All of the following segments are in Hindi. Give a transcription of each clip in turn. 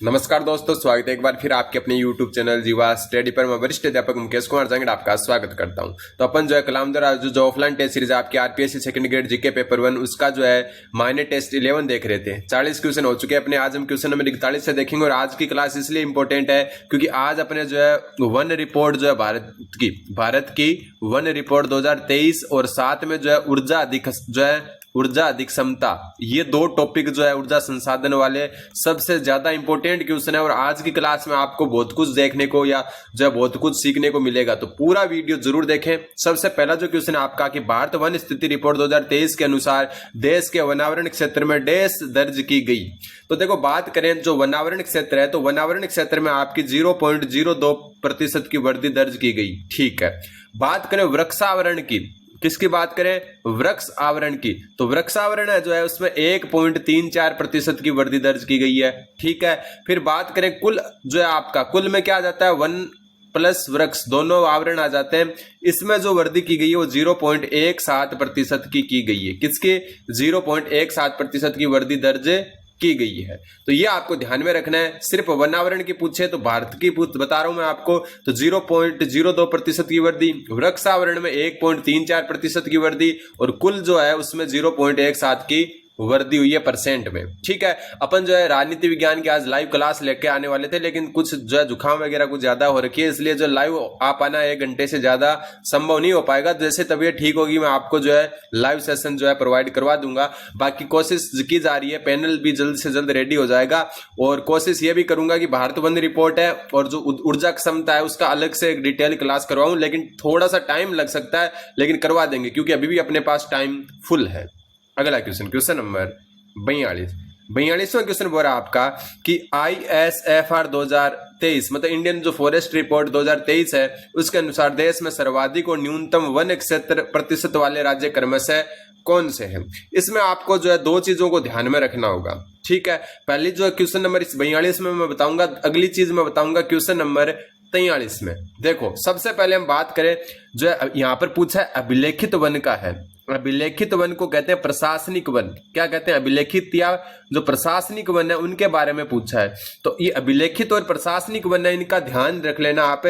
नमस्कार दोस्तों, स्वागत है एक बार फिर आपके अपने YouTube चैनल जीवा स्टडी पर। मैं वरिष्ठ अध्यापक मुकेश कुमार जांगड़ आपका स्वागत करता हूं। तो अपन जो है कलाम द्वारा जो ऑफलाइन टेस्ट सीरीज आपके RPSC second grade GK paper 1 उसका जो है माइनर टेस्ट 11 देख रहे थे। 40 क्वेश्चन हो चुके हैं अपने। आज हम क्वेश्चन नंबर 41 से देखेंगे और आज की क्लास इसलिए इंपॉर्टेंट है क्योंकि आज अपने जो है वन रिपोर्ट जो है भारत की वन रिपोर्ट 2023 और साथ में जो है ऊर्जा अधिक क्षमता, ये दो टॉपिक जो है ऊर्जा संसाधन वाले सबसे ज्यादा इंपॉर्टेंट क्वेश्चन है। और आज की क्लास में आपको बहुत कुछ देखने को या जो है बहुत कुछ सीखने को मिलेगा, तो पूरा वीडियो जरूर देखें। सबसे पहला जो क्वेश्चन है आपका कि भारत वन स्थिति रिपोर्ट 2023 के अनुसार देश के वनावरण क्षेत्र में डैश दर्ज की गई। तो देखो, बात करें जो वनावरण क्षेत्र है तो वनावरण क्षेत्र में आपकी 0.02% की वृद्धि दर्ज की गई। ठीक है, बात करें वृक्षावरण की, किसकी बात करें? वृक्ष आवरण की, तो वृक्षावरण है जो है उसमें 1.34% की वृद्धि दर्ज की गई है। ठीक है, फिर बात करें कुल जो है आपका, कुल में क्या आ जाता है? वन प्लस वृक्ष दोनों आवरण आ जाते हैं। इसमें जो वृद्धि की गई है वो 0.17% की गई है। किसकी? 0.17% की वृद्धि दर्ज की गई है। तो ये आपको ध्यान में रखना है। सिर्फ वनावरण की पूछे तो भारत की बता रहा हूं मैं आपको, तो 0.02% की वृद्धि, वृक्षावरण में 1.34% की वृद्धि और कुल जो है उसमें 0.17 की वृद्धि हुई है परसेंट में। ठीक है, अपन जो है राजनीति विज्ञान की आज लाइव क्लास लेके आने वाले थे, लेकिन कुछ जो है जुकाम वगैरह कुछ ज्यादा हो रखी है, इसलिए जो लाइव आ पाना 1 घंटे से ज्यादा संभव नहीं हो पाएगा। जैसे तबीयत ठीक होगी मैं आपको जो है लाइव सेशन जो है प्रोवाइड करवा दूंगा। बाकी कोशिश की जा रही है, पैनल भी जल्द से जल्द रेडी हो जाएगा और कोशिश ये भी करूंगा कि भारत वन रिपोर्ट है और जो ऊर्जा क्षमता है उसका अलग से एक डिटेल क्लास करवाऊं, लेकिन थोड़ा सा टाइम लग सकता है, लेकिन करवा देंगे क्योंकि अभी भी अपने पास टाइम फुल है। अगला क्वेश्चन नंबर 42वां क्वेश्चन बोल रहा है आपका कि ISFR 2023 मतलब इंडियन जो फॉरेस्ट रिपोर्ट 2023 है उसके अनुसार देश में सर्वाधिक और न्यूनतम वन क्षेत्र प्रतिशत वाले राज्य क्रमशः कौन से हैं? इसमें आपको जो है 2 चीजों को ध्यान में रखना होगा। ठीक है, पहली जो क्वेश्चन नंबर 42 में मैं बताऊंगा, अगली चीज मैं बताऊंगा क्वेश्चन नंबर 43 में। देखो, सबसे पहले हम बात करें जो है यहाँ पर पूछा है अभिलेखित वन का है। अभिलेखित वन को कहते हैं प्रशासनिक वन। क्या कहते हैं? अभिलेखित या जो प्रशासनिक वन है उनके बारे में पूछा है। तो ये अभिलेखित और प्रशासनिक वन है, इनका ध्यान रख लेना आप।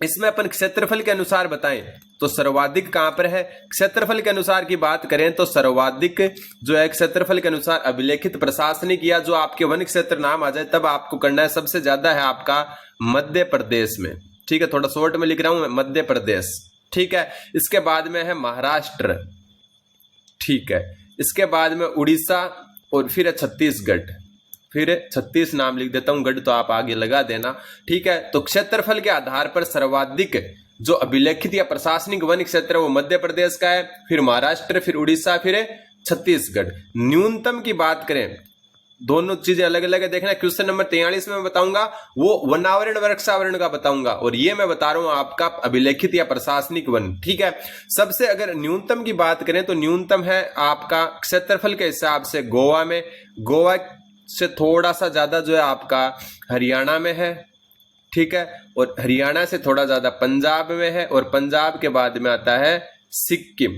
इसमें अपन क्षेत्रफल के अनुसार बताएं तो सर्वाधिक कहां पर है? क्षेत्रफल के अनुसार की बात करें तो सर्वाधिक जो है क्षेत्रफल के अनुसार अभिलेखित प्रशासनिक या जो आपके वन क्षेत्र नाम आ जाए तब आपको करना है। सबसे ज्यादा है आपका मध्य प्रदेश में। ठीक है, थोड़ा शॉर्ट में लिख रहा हूं, मध्य प्रदेश। ठीक है, इसके बाद में है महाराष्ट्र। ठीक है, इसके बाद में उड़ीसा और फिर है छत्तीसगढ़। फिर 36 नाम लिख देता हूं, गढ़ तो आप आगे लगा देना। ठीक है, तो क्षेत्रफल के आधार पर सर्वाधिक जो अभिलेखित या प्रशासनिक वन क्षेत्र है वो मध्य प्रदेश का है, फिर महाराष्ट्र, फिर उड़ीसा, फिर छत्तीसगढ़। न्यूनतम की बात करें, दोनों चीजें अलग अलग है, देखना। क्वेश्चन नंबर 43 में मैं बताऊंगा वो वनावरण वृक्षावरण का बताऊंगा और ये मैं बता रहा हूं आपका अभिलेखित या प्रशासनिक वन। ठीक है, सबसे अगर न्यूनतम की बात करें तो न्यूनतम है आपका क्षेत्रफल के हिसाब से गोवा में, गोवा से थोड़ा सा ज्यादा जो है आपका हरियाणा में है। ठीक है, और हरियाणा से थोड़ा ज्यादा पंजाब में है और पंजाब के बाद में आता है सिक्किम।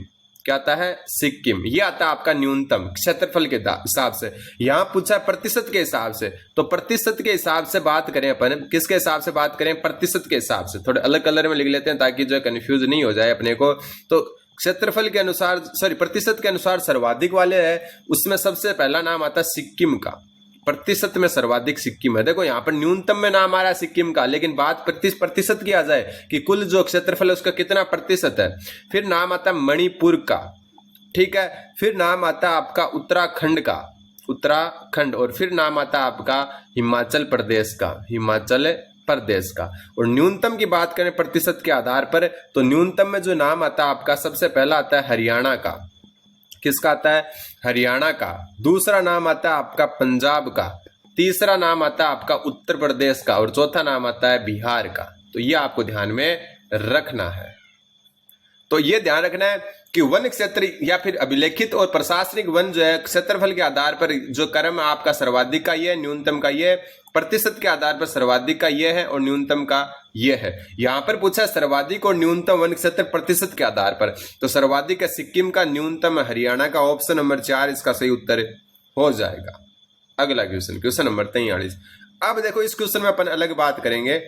क्या आता है? सिक्किम। ये आता है आपका न्यूनतम क्षेत्रफल के हिसाब से। यहां पूछा प्रतिशत के हिसाब से, तो प्रतिशत के हिसाब से बात करें अपन, किसके हिसाब से बात करें? प्रतिशत के हिसाब से। थोड़े अलग कलर में लिख लेते हैं ताकि जो है कंफ्यूज नहीं हो जाए अपने को। तो क्षेत्रफल के अनुसार, प्रतिशत के अनुसार सर्वाधिक वाले है, उसमें सबसे पहला नाम आता है सिक्किम का। प्रतिशत में सर्वाधिक सिक्किम है। देखो, यहाँ पर न्यूनतम में नाम आ रहा है सिक्किम का, लेकिन बात प्रतिशत की आ जाए कि कुल जो क्षेत्रफल है उसका कितना प्रतिशत है। फिर नाम आता है मणिपुर का। ठीक है, फिर नाम आता है आपका उत्तराखंड का, उत्तराखंड, और फिर नाम आता है आपका हिमाचल प्रदेश का, हिमाचल प्रदेश का। और न्यूनतम की बात करें प्रतिशत के आधार पर तो न्यूनतम में जो नाम आता है आपका सबसे पहला आता है हरियाणा का। किसका आता है? हरियाणा का। दूसरा नाम आता है आपका पंजाब का, तीसरा नाम आता है आपका उत्तर प्रदेश का और चौथा नाम आता है बिहार का। तो ये आपको ध्यान में रखना है। तो ये ध्यान रखना है कि वन क्षेत्र या फिर अभिलेखित और प्रशासनिक वन जो है क्षेत्रफल के आधार पर जो क्रम आपका सर्वाधिक का ये है, न्यूनतम का ये है, प्रतिशत के आधार पर सर्वाधिक का ये है और न्यूनतम का ये है। यहां पर पूछा सर्वाधिक और न्यूनतम वन क्षेत्र प्रतिशत के आधार पर, तो सर्वाधिक है सिक्किम का, न्यूनतम हरियाणा का। ऑप्शन नंबर 4 इसका सही उत्तर हो जाएगा। अगला क्वेश्चन, क्वेश्चन नंबर 43। अब देखो इस क्वेश्चन में अपन अलग बात करेंगे।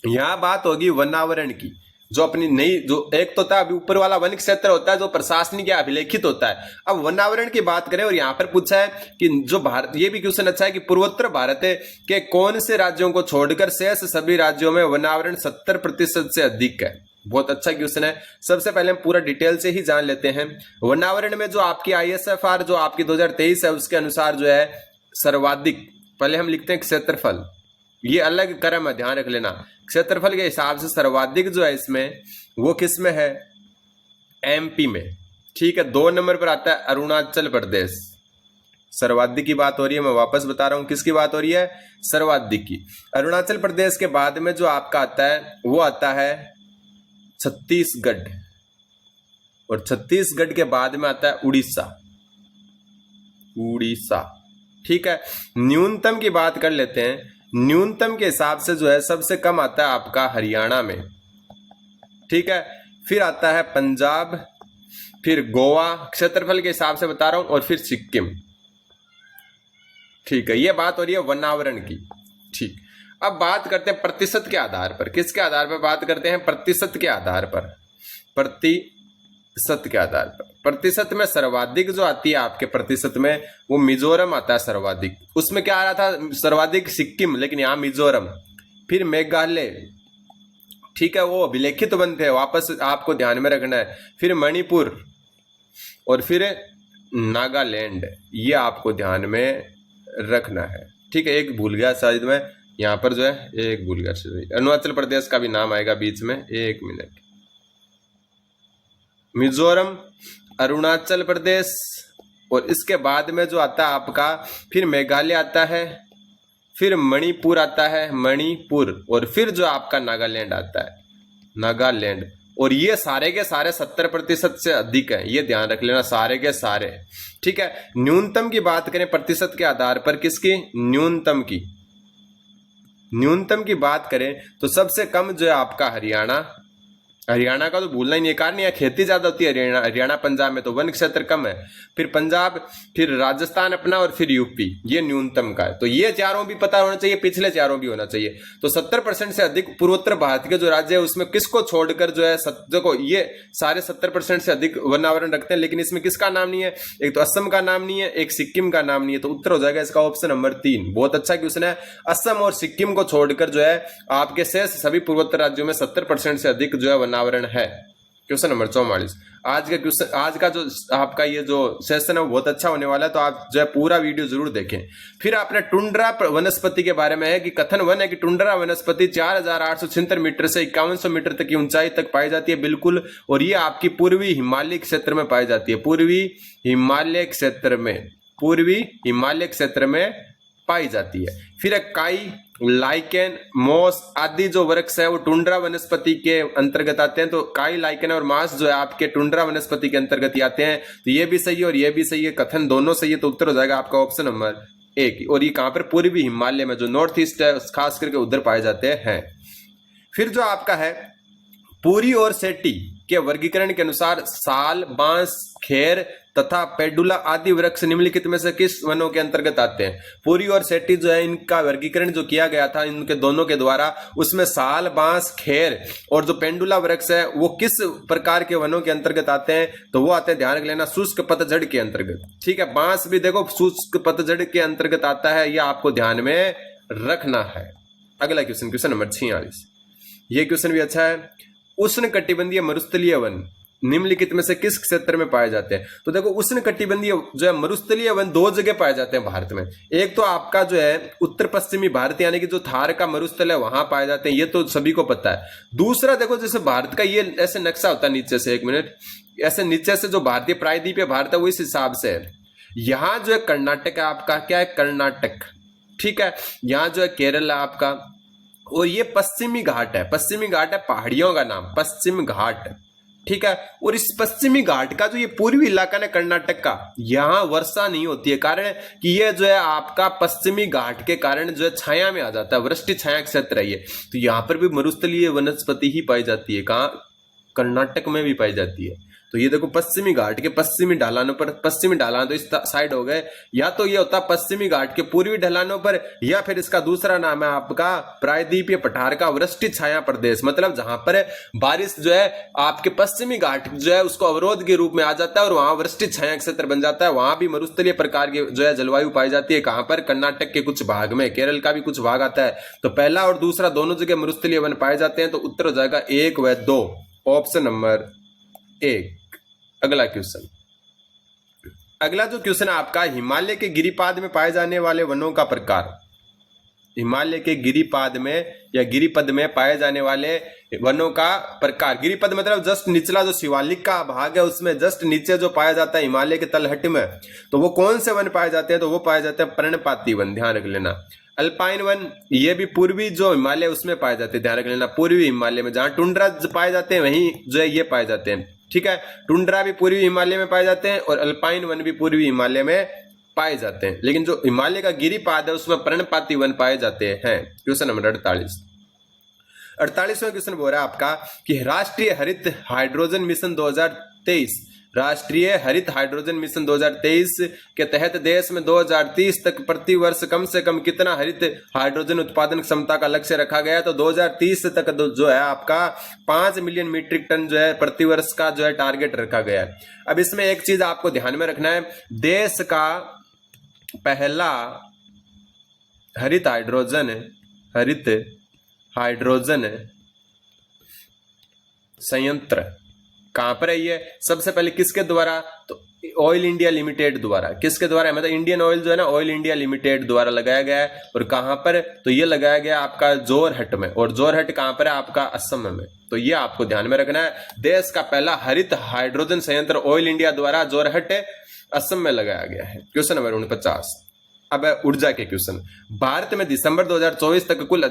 यहाँ बात होगी वनावरण की, जो अपनी नई, जो एक तो था अभी ऊपर वाला वन क्षेत्र होता है जो प्रशासनिक या अभिलेखित होता है। अब वनावरण की बात करें और यहाँ पर पूछा है कि जो भारत, ये भी क्वेश्चन अच्छा है कि पूर्वोत्तर भारत के कौन से राज्यों को छोड़कर शेष सभी राज्यों में वनावरण 70% से अधिक है। बहुत अच्छा क्वेश्चन है। सबसे पहले हम पूरा डिटेल से ही जान लेते हैं। वनावरण में जो आपकी ISFR जो आपकी 2023 है उसके अनुसार जो है सर्वाधिक, पहले हम लिखते हैं क्षेत्रफल, ये अलग क्रम है, ध्यान रख लेना। क्षेत्रफल के हिसाब से सर्वाधिक जो है इसमें वो किस में है, MP में। ठीक है, 2 नंबर पर आता है अरुणाचल प्रदेश। सर्वाधिक की बात हो रही है, मैं वापस बता रहा हूं किसकी बात हो रही है, सर्वाधिक की। अरुणाचल प्रदेश के बाद में जो आपका आता है वो आता है छत्तीसगढ़, और छत्तीसगढ़ के बाद में आता है उड़ीसा। उड़ीसा, ठीक है। न्यूनतम की बात कर लेते हैं। न्यूनतम के हिसाब से जो है सबसे कम आता है आपका हरियाणा में, ठीक है। फिर आता है पंजाब, फिर गोवा, क्षेत्रफल के हिसाब से बता रहा हूं, और फिर सिक्किम। ठीक है, ये बात हो रही है वनावरण की। ठीक, अब बात करते हैं प्रतिशत के आधार पर। किसके आधार पर बात करते हैं, प्रतिशत के आधार पर। प्रतिशत के आधार पर, प्रतिशत में सर्वाधिक जो आती है आपके प्रतिशत में वो मिजोरम आता है सर्वाधिक। उसमें क्या आ रहा था सर्वाधिक सिक्किम, लेकिन यहाँ मिजोरम। फिर मेघालय, ठीक है, वो अभिलेखित वन थे, वापस आपको ध्यान में रखना है। फिर मणिपुर, और फिर नागालैंड, ये आपको ध्यान में रखना है। ठीक है, एक भूल गया शायद मैं यहाँ पर जो है, एक भूल गया, अरुणाचल प्रदेश का भी नाम आएगा बीच में, 1 मिनट। मिजोरम, अरुणाचल प्रदेश, और इसके बाद में जो आता है आपका फिर मेघालय आता है, फिर मणिपुर आता है, मणिपुर, और फिर जो आपका नागालैंड आता है, नागालैंड। और ये सारे के सारे 70% से अधिक है, ये ध्यान रख लेना, सारे के सारे। ठीक है, न्यूनतम की बात करें प्रतिशत के आधार पर, किसकी, न्यूनतम की। न्यूनतम की बात करें तो सबसे कम जो है आपका हरियाणा। हरियाणा का तो भूलना ही नहीं है, कारण यहाँ खेती ज्यादा होती है। हरियाणा पंजाब में तो वन क्षेत्र कम है। फिर पंजाब, फिर राजस्थान अपना, और फिर यूपी, ये न्यूनतम का है। तो ये चारों भी पता होना चाहिए, पिछले चारों भी होना चाहिए। तो 70% से अधिक पूर्वोत्तर भारत के जो राज्य है उसमें किसको छोड़कर जो है, देखो ये सारे 70% से अधिक वनावरण रखते हैं, लेकिन इसमें किसका नाम नहीं है, एक तो असम का नाम नहीं है, एक सिक्किम का नाम नहीं है। तो उत्तर हो जाएगा इसका ऑप्शन नंबर 3। बहुत अच्छा क्वेश्चन है। असम और सिक्किम को छोड़कर जो है आपके शेष सभी पूर्वोत्तर राज्यों में 70% से अधिक जो है वनावरण है। Question number 44। आज का क्वेश्चन, आज का जो आपका ये जो सेशन है वो बहुत अच्छा होने वाला है, तो आप जो है पूरा वीडियो जरूर देखें। फिर आपने टुंड्रा वनस्पति के बारे में है कि कथन 1 है कि टुंड्रा वनस्पति 4876 मीटर से 5100 मीटर तक की ऊंचाई तक पाई जाती है, बिल्कुल। और ये आपकी पूर्वी हिमालय क्षेत्र में पाई जाती है, पूर्वी हिमालय क्षेत्र में, पूर्वी हिमालय क्षेत्र में पाई जाती है। फिर काई, लाइकेन, मॉस आदि जो वृक्ष है वो टुंड्रा वनस्पति के अंतर्गत आते हैं। तो काई, लाइकेन और मॉस जो है आपके टुंड्रा वनस्पति के अंतर्गत ही आते हैं। तो ये भी सही है और ये भी सही है, कथन दोनों सही है। तो उत्तर हो जाएगा आपका ऑप्शन नंबर 1। और ये कहां पर, पूर्वी हिमालय में, जो नॉर्थ ईस्ट है खास करके उधर पाए जाते हैं। फिर जो आपका है पुरी और सेटी के वर्गीकरण के अनुसार साल, बांस, खेर तथा पेडुला आदि वृक्ष निम्नलिखित में से किस वनों के अंतर्गत आते हैं। पुरी और सेटी जो है इनका वर्गीकरण जो किया गया था इनके दोनों के द्वारा, उसमें साल, बांस, खेर और जो पेंडुला वृक्ष है वो किस प्रकार के वनों के अंतर्गत आते हैं, तो वो आते हैं, ध्यान रख लेना, शुष्क पतझड़ के अंतर्गत। ठीक है, बांस भी देखो शुष्क पतझड़ के अंतर्गत आता है, यह आपको ध्यान में रखना है। अगला क्वेश्चन, क्वेश्चन नंबर 46। ये क्वेश्चन भी अच्छा है। उष्णकटिबंधीय मरुस्थलीय वन निम्नलिखित में से किस क्षेत्र में पाए जाते हैं। तो देखो उष्णकटिबंधीय जो है मरुस्थलीय वन 2 जगह पाए जाते हैं भारत में। एक तो आपका जो है उत्तर पश्चिमी भारत यानी कि जो थार का मरुस्थल है वहां पाए जाते हैं, ये तो सभी को पता है। दूसरा देखो जैसे भारत का ये ऐसे नक्शा होता है नीचे से, 1 मिनट, ऐसे नीचे से जो भारतीय प्रायद्वीपीय भारत है वो इस हिसाब से है। यहाँ जो है कर्नाटक है आपका, क्या है, कर्नाटक। ठीक है, यहाँ जो है केरल है आपका, और ये पश्चिमी घाट है। पश्चिमी घाट है पहाड़ियों का नाम, पश्चिम घाट। ठीक है, और इस पश्चिमी घाट का जो ये पूर्वी इलाका है कर्नाटक का, यहां वर्षा नहीं होती है, कारण कि ये जो है आपका पश्चिमी घाट के कारण जो है छाया में आ जाता है, वृष्टि छाया क्षेत्र है ये। तो यहां पर भी मरुस्थलीय वनस्पति ही पाई जाती है। कहां, कर्नाटक में भी पाई जाती है। तो ये देखो पश्चिमी घाट के पश्चिमी ढलानों पर, पश्चिमी ढलान तो इस साइड हो गए, या तो ये होता पश्चिमी घाट के पूर्वी ढलानों पर, या फिर इसका दूसरा नाम है आपका प्रायद्वीपीय पठार का वृष्टि छाया प्रदेश, मतलब जहां पर बारिश जो है आपके पश्चिमी घाट जो है उसको अवरोध के रूप में आ जाता है और वहां वृष्टि छाया क्षेत्र बन जाता है। वहां भी मरुस्थलीय प्रकार की जो है जलवायु पाई जाती है। कहां पर? कर्नाटक के कुछ भाग में, केरल का भी कुछ भाग आता है। तो पहला और दूसरा दोनों जगह मरुस्थलीय वन पाए जाते हैं। तो उत्तर हो जाएगा 1 व 2, ऑप्शन नंबर 1। अगला क्वेश्चन, अगला जो क्वेश्चन है आपका, हिमालय के गिरिपाद में पाए जाने वाले वनों का प्रकार। हिमालय के गिरिपाद में या गिरिपद में पाए जाने वाले वनों का प्रकार। गिरिपद मतलब जस्ट निचला जो शिवालिक का भाग है उसमें जस्ट नीचे जो पाया जाता है हिमालय के तलहट में, तो वो कौन से वन पाए जाते हैं? तो वो पाए जाते हैं पर्णपाती वन, ध्यान रख लेना। अल्पाइन वन, ये भी पूर्वी जो हिमालय उसमें पाए जाते हैं, ध्यान रख लेना। पूर्वी हिमालय में जहां टुंड्रा पाए जाते हैं वहीं जो है ये पाए जाते हैं, ठीक है। टुंड्रा भी पूर्वी हिमालय में पाए जाते हैं और अल्पाइन वन भी पूर्वी हिमालय में पाए जाते हैं, लेकिन जो हिमालय का गिरिपाद है उसमें पर्णपाती वन पाए जाते हैं। क्वेश्चन नंबर 48वां क्वेश्चन बोल रहा है आपका कि राष्ट्रीय हरित हाइड्रोजन मिशन 2023, राष्ट्रीय हरित हाइड्रोजन मिशन 2023 के तहत देश में 2030 तक प्रति वर्ष कम से कम कितना हरित हाइड्रोजन उत्पादन क्षमता का लक्ष्य रखा गया है? तो 2030 तक जो है आपका 5 मिलियन मीट्रिक टन जो है प्रति वर्ष का जो है टारगेट रखा गया है। अब इसमें एक चीज आपको ध्यान में रखना है, देश का पहला हरित हाइड्रोजन संयंत्र कहां पर है? ये सबसे पहले किसके द्वारा? तो ऑयल इंडिया लिमिटेड द्वारा। किसके द्वारा? मतलब इंडियन ऑयल जो है ना, ऑयल इंडिया लिमिटेड द्वारा लगाया गया है। और कहां पर? तो ये लगाया गया आपका जोरहट में, और जोरहट कहां पर है? आपका असम में। तो ये आपको ध्यान में रखना है, देश का पहला हरित हाइड्रोजन संयंत्र ऑयल इंडिया द्वारा जोरहट असम में लगाया गया है। Question number 49। अब ऊर्जा के क्वेश्चन। भारत में दिसंबर 2024 तक कुल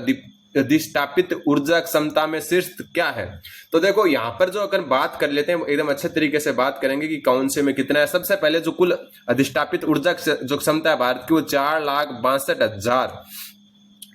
अधिष्ठापित ऊर्जा क्षमता में शीर्ष क्या है? तो देखो यहां पर जो अगर बात कर लेते हैं एकदम अच्छे तरीके से बात करेंगे कि कौन से में कितना है। सबसे पहले जो कुल अधिष्ठापित ऊर्जा जो क्षमता है भारत की वो 4,62,000,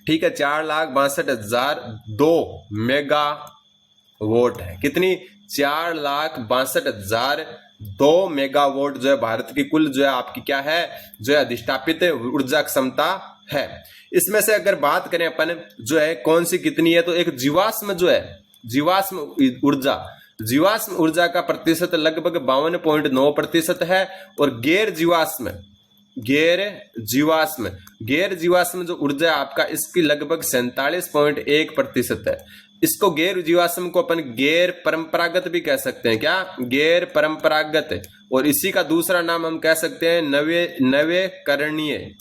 ठीक है, 4,62,002 मेगावाट है। कितनी? 4,62,002 मेगावाट जो है भारत की कुल जो है आपकी क्या है, जो है अधिष्ठापित ऊर्जा क्षमता है। इसमें से अगर बात करें अपन जो है कौन सी कितनी है, तो एक जीवाश्म जो है, जीवाश्म ऊर्जा का प्रतिशत लगभग 52.9% है। और गैर जीवाश्म जो ऊर्जा है आपका, इसकी लगभग 47.1% है। इसको गैर जीवाश्म को अपन गैर परंपरागत भी कह सकते हैं। क्या? गैर परंपरागत। और इसी का दूसरा नाम हम कह सकते हैं नवीकरणीय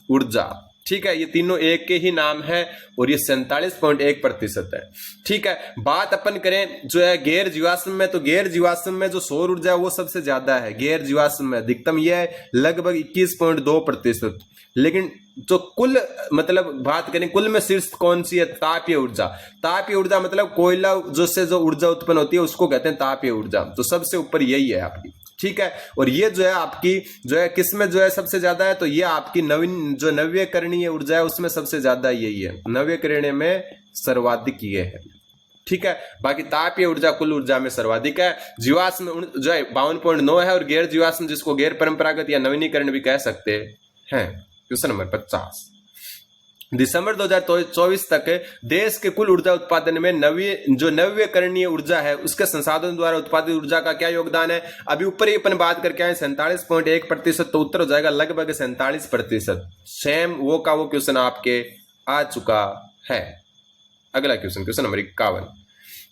ऊर्जा, ठीक है। ये तीनों एक के ही नाम है और ये 47.1% है, ठीक है। बात अपन करें जो है गैर जीवाश्म में, तो गैर जीवाश्म में जो सौर ऊर्जा है वो सबसे ज्यादा है। गैर जीवाश्म में अधिकतम ये है लगभग 21.2%। लेकिन जो कुल मतलब बात करें कुल में शीर्ष कौन सी है? तापीय ऊर्जा। तापीय ऊर्जा मतलब कोयला जो से जो ऊर्जा उत्पन्न होती है उसको कहते हैं तापीय ऊर्जा। तो सबसे ऊपर यही है आपकी, ठीक है। और ये जो है आपकी जो है किसमें जो है सबसे ज्यादा है? तो ये आपकी नवीकरणीय ऊर्जा है उसमें सबसे ज्यादा यही है, नवीकरणीय में सर्वाधिक ये है, ठीक है। बाकी तापीय ऊर्जा कुल ऊर्जा में सर्वाधिक है। जीवाश्म जो है 52.9 है और गैर जीवाश्म जिसको गैर परंपरागत या नवीनीकरण भी कह सकते हैं। Question number 50। दिसंबर 2024 तक देश के कुल ऊर्जा उत्पादन में नवीकरणीय ऊर्जा है उसके संसाधन द्वारा उत्पादित ऊर्जा का क्या योगदान है? अभी ऊपर ही अपन बात करके आए 47.1%, तो उत्तर हो जाएगा लगभग 47%। सेम वो का वो क्वेश्चन आपके आ चुका है। अगला क्वेश्चन, क्वेश्चन नंबर 51।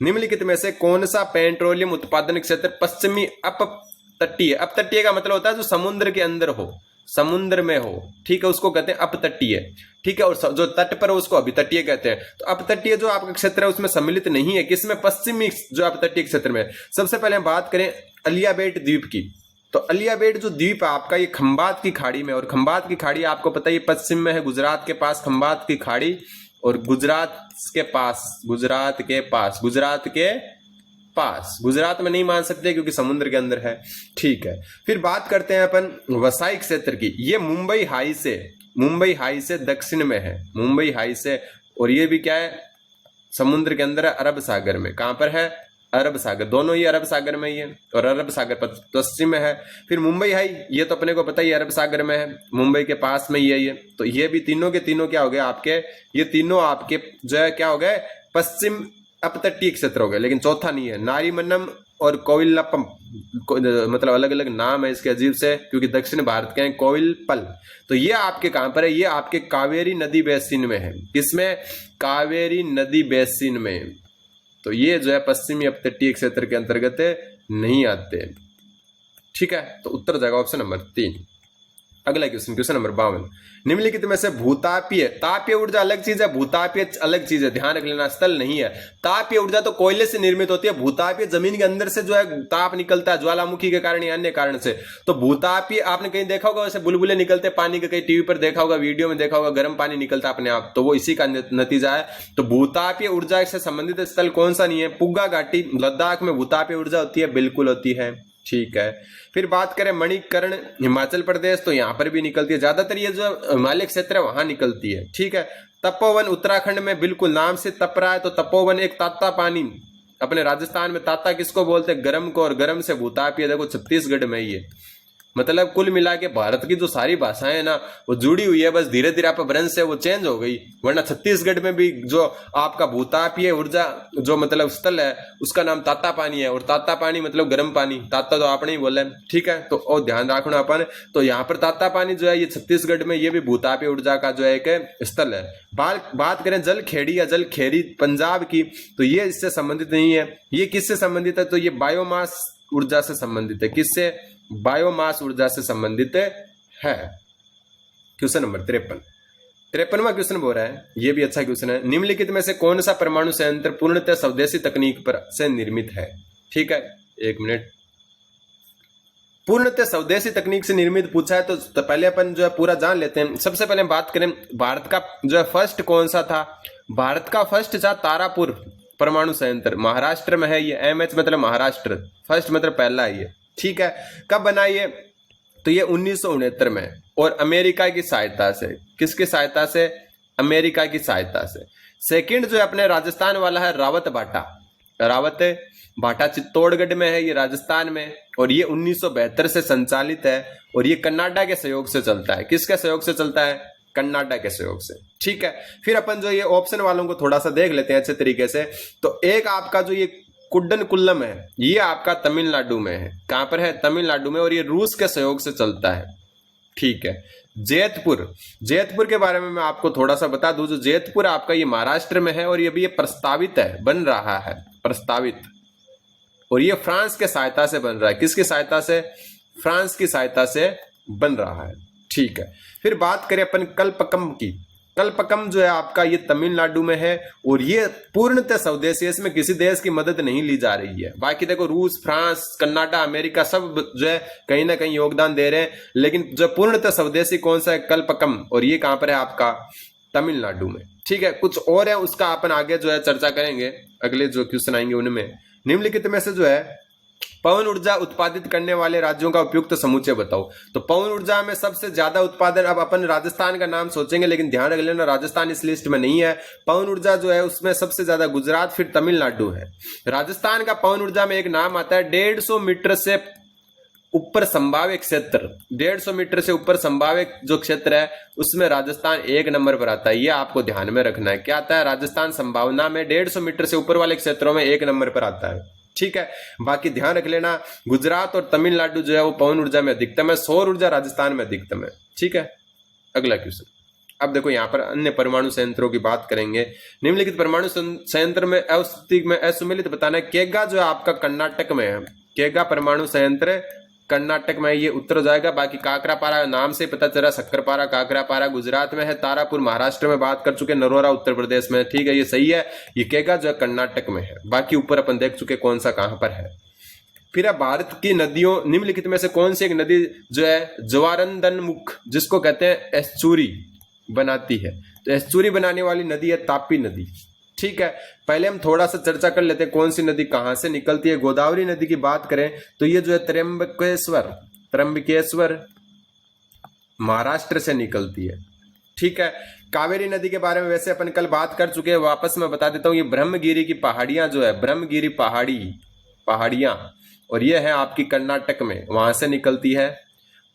निम्नलिखित में से कौन सा पेट्रोलियम उत्पादन क्षेत्र पश्चिमी अपतटीय, अपतटीय का मतलब होता है जो समुद्र के अंदर हो, समुद्र में हो, ठीक है, उसको कहते हैं अपतटीय, ठीक है। और जो तट पर हो उसको अभितटीय कहते हैं। तो अपतटीय जो आपका क्षेत्र है उसमें सम्मिलित नहीं है, किसमें? पश्चिमी जो अपतटीय क्षेत्र में। सबसे पहले हम बात करें अलियाबेट द्वीप की, तो अलियाबेट जो द्वीप है आपका ये खंबात की खाड़ी में, और खंबात की खाड़ी आपको पता है पश्चिम में है, गुजरात के पास खंबात की खाड़ी, और गुजरात गुजरात में नहीं मान सकते क्योंकि समुद्र के अंदर है, ठीक है। फिर बात करते हैं अपन वसाई क्षेत्र की। ये मुंबई हाई से दक्षिण में है, मुंबई हाई से, और ये भी क्या है? समुद्र के अंदर है, अरब सागर में। कहां पर है? अरब सागर, दोनों ही अरब सागर में ही है और अरब सागर पश्चिम में है। फिर मुंबई है, ये तो अपने को पता ही अरब सागर में है, मुंबई के पास में ही है ये। तो ये भी तीनों के तीनों क्या हो गए आपके, ये तीनों आपके जो है क्या हो गए, पश्चिम अपतटीय क्षेत्र हो गए। लेकिन चौथा नहीं है, नारीमन्नम और कोविलपम, मतलब अलग अलग नाम है इसके अजीब से, क्योंकि दक्षिण भारत के हैं कोविलपल। तो ये आपके कहां पर है, ये आपके कावेरी नदी बेसिन में है। किसमें, कावेरी नदी बेसिन में। तो ये जो है पश्चिमी अपतटीय क्षेत्र के अंतर्गत नहीं आते। ठीक है, तो उत्तर जाएगा ऑप्शन नंबर 3। अगला क्वेश्चन, क्वेश्चन नंबर 52, निम्नलिखित में से भूतापीय, तापीय ऊर्जा अलग चीज है, भूतापीय अलग चीज है, ध्यान रख लेना, स्थल नहीं है। तापीय ऊर्जा तो कोयले से निर्मित होती है, भूतापीय जमीन के अंदर से जो है ताप निकलता है ज्वालामुखी के कारण या अन्य कारण से। तो भूतापीय आपने कहीं देखा होगा वैसे बुलबुले निकलते पानी के, कहीं टीवी पर देखा होगा, वीडियो में देखा होगा, गर्म पानी निकलता अपने आप, तो वो इसी का नतीजा है। तो भूतापीय ऊर्जा से संबंधित स्थल कौन सा नहीं है, पुग्गा घाटी, लद्दाख में भूतापीय ऊर्जा होती है, बिल्कुल होती है। ठीक है, फिर बात करें मणिकर्ण, हिमाचल प्रदेश, तो यहां पर भी निकलती है, ज्यादातर ये जो हिमालय क्षेत्र है वहां निकलती है। ठीक है, तपोवन उत्तराखंड में, बिल्कुल नाम से तप रहा है, तो तपोवन एक ताता पानी, अपने राजस्थान में ताता किसको बोलते हैं, गर्म को, और गर्म से भूतापीय देखो छत्तीसगढ़ में ही है। मतलब कुल मिला के भारत की जो सारी भाषाएं है ना वो जुड़ी हुई है, बस धीरे धीरे आपका ब्रंश है वो चेंज हो गई। वरना छत्तीसगढ़ में भी जो आपका भूतापीय ऊर्जा जो मतलब स्थल है उसका नाम ताता पानी है, और ताता पानी मतलब गर्म पानी, ताता तो आपने ही बोला है। ठीक है, तो और ध्यान रखना अपन, तो यहाँ पर ताता पानी जो है ये छत्तीसगढ़ में, ये भी भूतापीय ऊर्जा का जो है एक स्थल है। बात करें जल खेड़ी या जल खेरी पंजाब की, तो ये इससे संबंधित नहीं है। ये किससे संबंधित है, तो ये बायोमास ऊर्जा से संबंधित है। किससे, बायोमास ऊर्जा से संबंधित है। क्वेश्चन नंबर 53वां क्वेश्चन बोल रहा है, ये भी अच्छा क्वेश्चन है, निम्नलिखित में से कौन सा परमाणु संयंत्र पूर्णतः स्वदेशी तकनीक पर से निर्मित है। ठीक है, एक मिनट, पूर्णतः स्वदेशी तकनीक से निर्मित पूछा है तो पहले अपन जो है पूरा जान लेते हैं। सबसे पहले बात करें भारत का जो है फर्स्ट कौन सा था, भारत का फर्स्ट था तारापुर परमाणु संयंत्र, महाराष्ट्र में है ये, MH मतलब महाराष्ट्र, फर्स्ट मतलब पहला है ये। ठीक है, कब बना ये, तो ये 1969 में, और अमेरिका की सहायता से। किसकी सहायता से, अमेरिका की सहायता से। सेकंड जो है अपने राजस्थान वाला है रावत भाटा चित्तौड़गढ़ में है ये, राजस्थान में, और ये 1972 से संचालित है, और ये कनाडा के सहयोग से चलता है। किसके सहयोग से चलता है, कनाडा के सहयोग से। ठीक है, फिर अपन जो ये ऑप्शन वालों को थोड़ा सा देख लेते हैं अच्छे तरीके से। तो एक आपका जो ये कुड्डनकुल्लम है, ये आपका तमिलनाडु में है। कहां पर है, तमिलनाडु में, और ये रूस के सहयोग से चलता है। ठीक है, जैतपुर के बारे में मैं आपको थोड़ा सा बता दूं, जो जैतपुर आपका ये महाराष्ट्र में है, और ये भी ये प्रस्तावित है, बन रहा है प्रस्तावित, और ये फ्रांस के सहायता से बन रहा है। किसकी सहायता से, फ्रांस की सहायता से बन रहा है। ठीक है, फिर बात करें अपन कल्पकम की, कल्पकम जो है आपका ये तमिलनाडु में है, और ये पूर्णतः स्वदेशी है, इसमें किसी देश की मदद नहीं ली जा रही है। बाकी देखो रूस, फ्रांस, कनाडा, अमेरिका सब जो है कहीं ना कहीं योगदान दे रहे हैं, लेकिन जो पूर्णतः स्वदेशी कौन सा है, कल्पकम, और ये कहां पर है आपका, तमिलनाडु में। ठीक है, कुछ और है उसका अपन आगे जो है चर्चा करेंगे, अगले जो क्वेश्चन आएंगे उनमें। निम्नलिखित में से जो है पवन ऊर्जा उत्पादित करने वाले राज्यों का उपयुक्त समुच्चय बताओ। तो पवन ऊर्जा में सबसे ज्यादा उत्पादन, अब अपन राजस्थान का नाम सोचेंगे, लेकिन ध्यान रख लेना राजस्थान इस लिस्ट में नहीं है। पवन ऊर्जा जो है उसमें सबसे ज्यादा गुजरात, फिर तमिलनाडु है। राजस्थान का पवन ऊर्जा में एक नाम आता है 150 मीटर से ऊपर संभाव्य क्षेत्र, 150 मीटर से ऊपर संभाव्य जो क्षेत्र है उसमें राजस्थान 1 नंबर पर आता है। ये आपको ध्यान में रखना है, क्या आता है, राजस्थान संभावना में 150 मीटर से ऊपर वाले क्षेत्रों में 1 नंबर पर आता है। ठीक है, बाकी ध्यान रख लेना गुजरात और तमिलनाडु जो है वो पवन ऊर्जा में अधिकतम है, सौर ऊर्जा राजस्थान में अधिकतम है। ठीक है, अगला क्वेश्चन। अब देखो यहाँ पर अन्य परमाणु संयंत्रों की बात करेंगे। निम्नलिखित परमाणु संयंत्र में अवस्थित में असुमेलित बताना है। केगा जो है आपका कर्नाटक में है, केगा परमाणु संयंत्र कर्नाटक में, ये उत्तर हो जाएगा। बाकी काकरापारा नाम से पता चला, शक्करपारा, काकरापारा गुजरात में है, तारापुर महाराष्ट्र में बात कर चुके, नरोरा उत्तर प्रदेश में। ठीक है, ये सही है, ये केगा जो है कर्नाटक में है। बाकी ऊपर अपन देख चुके कौन सा कहां पर है। फिर अब भारत की नदियों, निम्नलिखित में से कौन सी एक नदी जो है जवारंदनमुख, जिसको कहते हैं एस्चुरी, बनाती है। तो एस्चुरी बनाने वाली नदी है तापी नदी। ठीक है, पहले हम थोड़ा सा चर्चा कर लेते हैं कौन सी नदी कहां से निकलती है। गोदावरी नदी की बात करें तो ये जो है त्र्यंबकेश्वर महाराष्ट्र से निकलती है। ठीक है, कावेरी नदी के बारे में वैसे अपन कल बात कर चुके हैं, वापस मैं बता देता हूँ। ये ब्रह्मगिरी की पहाड़ियां जो है, ब्रह्मगिरी पहाड़ियां, और ये है आपकी कर्नाटक में, वहां से निकलती है।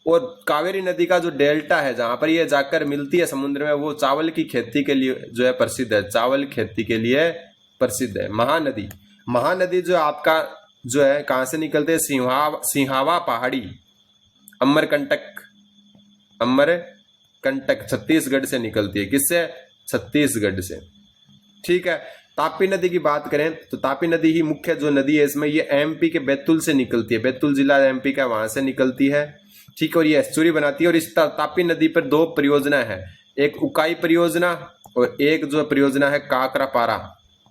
और कावेरी नदी का जो डेल्टा है जहां पर ये जाकर मिलती है समुद्र में, वो चावल की खेती के लिए जो है प्रसिद्ध है, चावल खेती के लिए प्रसिद्ध है। महानदी जो आपका जो है कहां से निकलते हैं, सिंहावा पहाड़ी, अमरकंटक छत्तीसगढ़ से निकलती है। किससे? छत्तीसगढ़ से। ठीक है। तापी नदी की बात करें तो तापी नदी ही मुख्य जो नदी है इसमें, ये एमपी के बैतूल से निकलती है, बैतूल जिला एमपी का, वहां से निकलती है। ठीक है। और ये एस्चुरी बनाती है। और इस तापी नदी पर 2 परियोजना है, एक उकाई परियोजना और एक जो परियोजना है काकरापारा।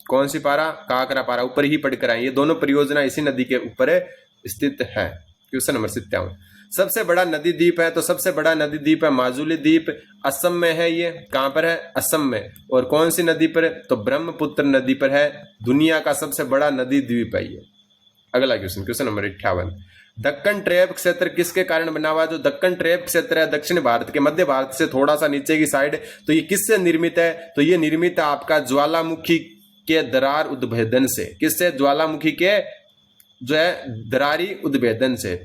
कौन सी पारा? काकरापारा, ऊपर ही पढ़कर आए। ये दोनों परियोजना इसी नदी के ऊपर स्थित है। क्वेश्चन नंबर 57, सबसे बड़ा नदी द्वीप है, तो सबसे बड़ा नदी द्वीप है माजुली द्वीप, असम में है। ये कहां पर है? असम में। और कौन सी नदी पर? तो ब्रह्मपुत्र नदी पर है। दुनिया का सबसे बड़ा नदी द्वीप है ये। अगला question, question number 58, Deccan trap क्षेत्र किसके कारण बना हुआ? जो दक्कन ट्रैप क्षेत्र है दक्षिण भारत के, मध्य भारत से थोड़ा सा नीचे की साइड, तो ये किससे निर्मित है? तो ये निर्मित है आपका ज्वालामुखी के दरार उद्भेदन से। किससे? ज्वालामुखी के जो है दरारी उद्भेदन से।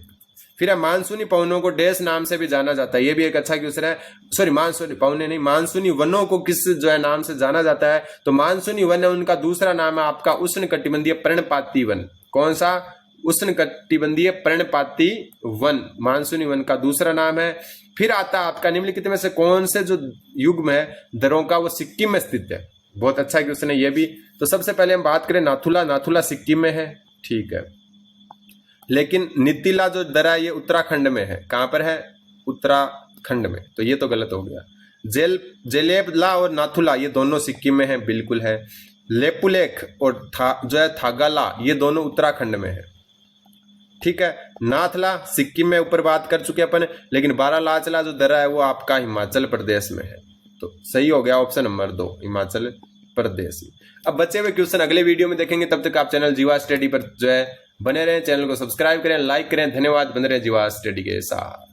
फिर मानसूनी पवनों को डैश नाम से भी जाना जाता है, ये भी एक अच्छा क्वेश्चन है। सॉरी, मानसूनी पवने नहीं, मानसूनी वनों को किस जो है नाम से जाना जाता है? तो मानसूनी वन है, उनका दूसरा नाम है आपका उष्णकटिबंधीय पर्णपाती वन। कौन सा? उष्णकटिबंधीय पर्णपाती वन, मानसूनी वन का दूसरा नाम है। फिर आता आपका निम्नलिखित में से कौन से जो युग्म है दरों का, वो सिक्किम में स्थित है। बहुत अच्छा क्वेश्चन है ये भी। तो सबसे पहले हम बात करें नाथुला सिक्किम में है। ठीक है। लेकिन नीतिला जो दरा ये उत्तराखंड में है। कहां पर है? उत्तराखंड में। तो ये तो गलत हो गया। जेलेबला और नाथुला ये दोनों सिक्किम में है, बिल्कुल है। लेपुलेख और जो है थागाला ये दोनों उत्तराखंड में है। ठीक है। नाथला सिक्किम में ऊपर बात कर चुके अपन, लेकिन बारालाचला जो दरा है वो आपका हिमाचल प्रदेश में है। तो सही हो गया ऑप्शन नंबर 2, हिमाचल प्रदेश। अब बचे हुए क्वेश्चन अगले वीडियो में देखेंगे, तब तक आप चैनल जीवा स्टडी पर जो है बने रहें, चैनल को सब्सक्राइब करें, लाइक करें। धन्यवाद। बने रहें जीवा स्टडी के साथ।